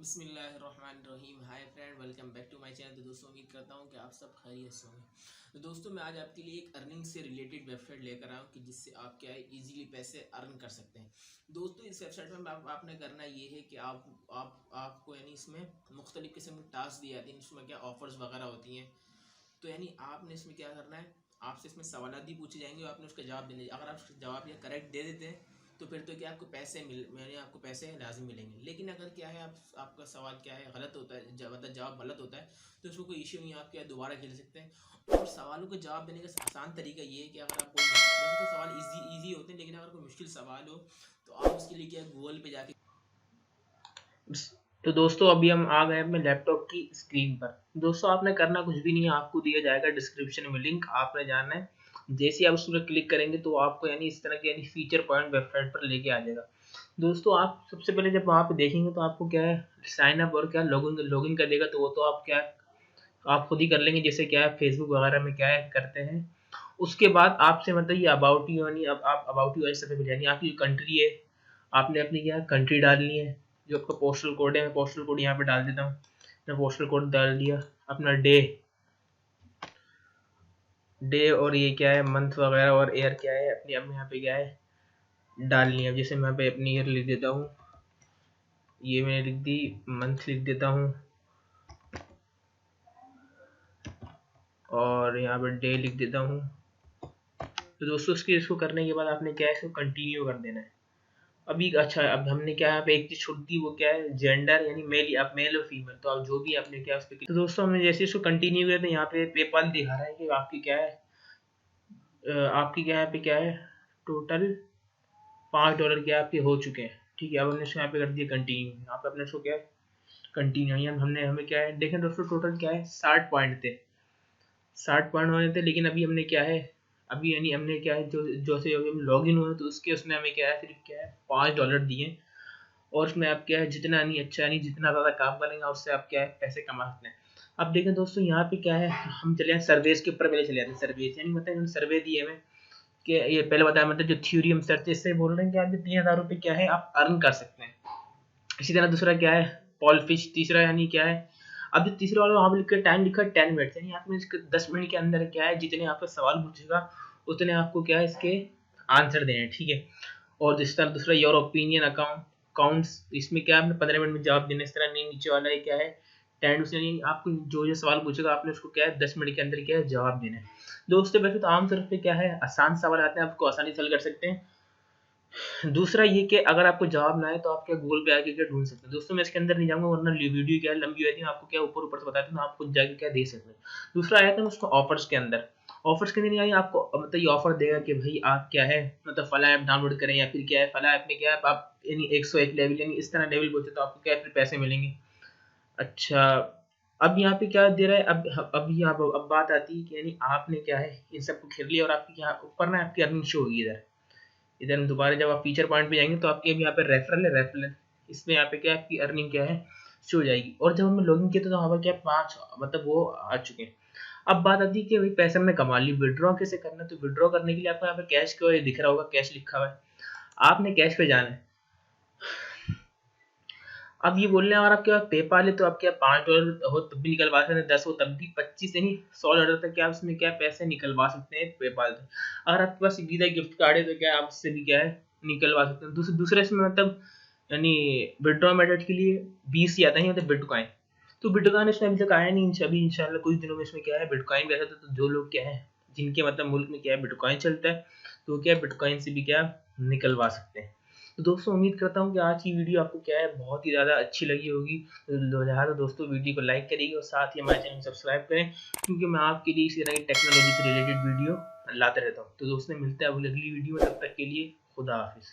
बिस्मिल्लाहिर्रहमानिर्रहीम। Hi friend, welcome back to my channel. तो दोस्तों, उम्मीद करता हूँ कि आप सब खैरियत से होंगे। तो दोस्तों, मैं आज आपके लिए एक अर्निंग से रिलेटेड वेबसाइट लेकर आया हूँ कि जिससे आप क्या है इजीली पैसे अर्न कर सकते हैं। दोस्तों, इस वेबसाइट में आपने करना ये है कि आपको यानी इसमें मुख्तलिफ किस्म के टास्क दिए जाते हैं। इसमें क्या ऑफर्स वगैरह होती हैं। तो यानी आपने इसमें क्या करना है, आपसे इसमें सवाल भी पूछे जाएंगे और आपने उसका जवाब देने। अगर आप उसका जवाब या करेक्ट दे देते हैं तो फिर तो क्या आपको पैसे यानी आपको पैसे लाजिम मिलेंगे। लेकिन अगर क्या है आपका सवाल क्या है गलत होता है, मतलब जवाब गलत होता है, तो उसको कोई इश्यू नहीं है, आप क्या दोबारा खेल सकते हैं। और सवालों के जवाब देने का आसान तरीका ये है कि अगर आप कोई वैसे तो सवाल इजी होते हैं, लेकिन अगर कोई मुश्किल सवाल हो तो आप उसके लिए क्या गूगल पे जाके। तो दोस्तों, अभी हम आ गए अपने लैपटॉप की स्क्रीन पर। दोस्तों, आपने करना कुछ भी नहीं है, आपको दिया जाएगा डिस्क्रिप्शन में लिंक, आपने जाना है। जैसे आप उस पर क्लिक करेंगे तो आपको यानी इस तरह के यानी फीचर पॉइंट वेबसाइट पर लेके आ जाएगा। दोस्तों, आप सबसे पहले जब वहाँ पे देखेंगे तो आपको क्या है साइन अप और क्या लॉगिन लॉगिन कर देगा। तो वो तो आप क्या आप खुद ही कर लेंगे, जैसे क्या है फेसबुक वगैरह में क्या है करते हैं। उसके बाद आपसे मतलब ये अबाउट यू यानी अब आप अबाउट यू ऐसे पे यानी आपकी कंट्री है, आपने अपनी क्या कंट्री डालनी है। जो आपका पोस्टल कोड है, मैं पोस्टल कोड यहाँ पे डाल देता हूँ। मैं पोस्टल कोड डाल दिया। अपना डे डे और ये क्या है मंथ वगैरह और ईयर क्या है अपनी अब यहाँ पे क्या है डालनी है। जैसे मैं यहाँ पे अपनी ईयर लिख देता हूँ, ये मैंने लिख दी। मंथ लिख देता हूँ और यहाँ पे डे लिख देता हूँ। तो दोस्तों, इसको करने के बाद आपने क्या है इसको कंटिन्यू कर देना है। अभी अच्छा, अब हमने क्या यहाँ पे एक चीज छूट दी, वो क्या है जेंडर यानी मेल, आप मेल और फीमेल। तो आप जो भी आपने क्या उस पर। तो दोस्तों, हमने जैसे इसको कंटिन्यू किया तो यहाँ पे पेपाल दिखा रहा है कि आपकी क्या है आपकी क्या यहाँ पे क्या है टोटल $5 क्या आपके हो चुके हैं। ठीक है, अब हमने इसको यहाँ पे कर दिया कंटिन्यू। यहाँ पे अपने इसको क्या है कंटिन्यू, यहाँ हमने हमें क्या है देखें दोस्तों, टोटल क्या है 60 पॉइंट थे। 60 पॉइंट होने थे, लेकिन अभी हमने क्या है अभी यानी हमने क्या है जो से अभी हम लॉग इन हुए तो उसके उसने हमें क्या है सिर्फ क्या है $5 दिए। और उसमें आप क्या है जितना नहीं अच्छा नहीं जितना ज़्यादा काम करेंगे उससे आप क्या है पैसे कमा सकते हैं। अब देखें दोस्तों, यहाँ पे क्या है हम चले जाए सर्वेस के ऊपर, पहले चले जाते हैं। सर्वेस यानी मतलब सर्वे दिए हमें कि ये पहले बताया मतलब जो थ्योरी हम सर्च इससे बोल रहे हैं कि आप 3000 रुपये क्या है आप अर्न कर सकते हैं। इसी तरह दूसरा क्या है पॉल फिश, तीसरा यानी क्या है अब जो तीसरा वाला वहाँ पे लिखा टाइम लिखा 10 मिनट, यानी आपने इसके 10 मिनट के अंदर क्या है जितने आपका सवाल पूछेगा उतने आपको क्या है इसके आंसर देने। ठीक है। और जिस तरह दूसरा योर ओपिनियन अकाउंट्स, इसमें क्या है आपने 15 मिनट में जवाब देना। इस तरह नहीं नीचे वाला है क्या है 10 यानी आपको जो सवाल पूछेगा आपने उसको क्या है 10 मिनट के अंदर क्या है जवाब देना है। दोस्तों, वैसे तो आमतौर पे क्या है आसान सवाल आते हैं, आपको आसानी से हल कर सकते हैं। दूसरा ये कि अगर आपको जवाब ना आए तो आप क्या गूगल पे आके क्या ढूंढ सकते हैं। दोस्तों, मैं इसके अंदर नहीं जाऊंगा वरना वीडियो क्या लंबी होती है, आपको क्या ऊपर ऊपर से बताते हैं, आप खुद जाके क्या दे सकते हैं। दूसरा आया था उसको ऑफर्स के अंदर। ऑफर्स के अंदर यानी आपको मतलब ये ऑफर देगा कि भाई आप क्या है मतलब फला ऐप डाउनलोड करें या फिर क्या है फला ऐप में क्या है आप यानी 101 लेवल यानी इस तरह लेवल पहुंचे तो आपको क्या फिर पैसे मिलेंगे। अच्छा, अब यहाँ पे क्या दे रहा है, अब यहाँ पर अब बात आती है कि यानी आपने क्या है इन सबको खेल लिया और आपकी यहाँ ऊपर ना आपकी अर्निंग शो होगी। इधर इधर हम दोबारा जब आप फीचर पॉइंट पे जाएंगे तो आपके यहाँ पे रेफरल है, रेफरल इसमें यहाँ पे क्या आपकी अर्निंग क्या है शो हो जाएगी। और जब हमने लॉगिन किया तो वहाँ पर क्या 5 मतलब वो आ चुके हैं। अब बात आती है कि भाई पैसे हमने कमा ली, विड्रॉ कैसे करना है। तो विड्रॉ करने के लिए आपको यहाँ पे कैश का दिख रहा होगा, कैश लिखा हुआ है, आपने कैश पे जाना है। अब ये बोल रहे हैं अगर आपके पास पेपाल है तो आप क्या $5 हो तब भी निकलवा सकते हैं, 10 हो तब भी, 25 यानी $100 तक क्या उसमें क्या पैसे निकलवा सकते हैं पेपाल से। अगर आपके पास वीजा गिफ्ट कार्ड है तो क्या आप उससे भी क्या है निकलवा सकते हैं। दूसरे इसमें मतलब यानी विड्रॉ मेथड के लिए 20 ही आता है मतलब बिटकॉइन। तो बिटकॉइन इसमें अभी तक आया नहीं, अभी इंशाल्लाह कुछ दिनों में इसमें क्या है बिटकॉइन भी आता है। तो जो लोग क्या है जिनके मतलब मुल्क में क्या है बिटकॉइन चलता है तो क्या है बिटकॉइन से भी क्या निकलवा सकते हैं। तो दोस्तों, उम्मीद करता हूँ कि आज की वीडियो आपको क्या है बहुत ही ज़्यादा अच्छी लगी होगी। तो लिहाजा दोस्तों वीडियो को लाइक करिएगा और साथ ही हमारे चैनल सब्सक्राइब करें, क्योंकि मैं आपके लिए इसी तरह की टेक्नोलॉजी से रिलेटेड वीडियो लाते रहता हूँ। तो दोस्तों, मिलते हैं अगली वीडियो में, तब तक के लिए खुदा हाफिज़।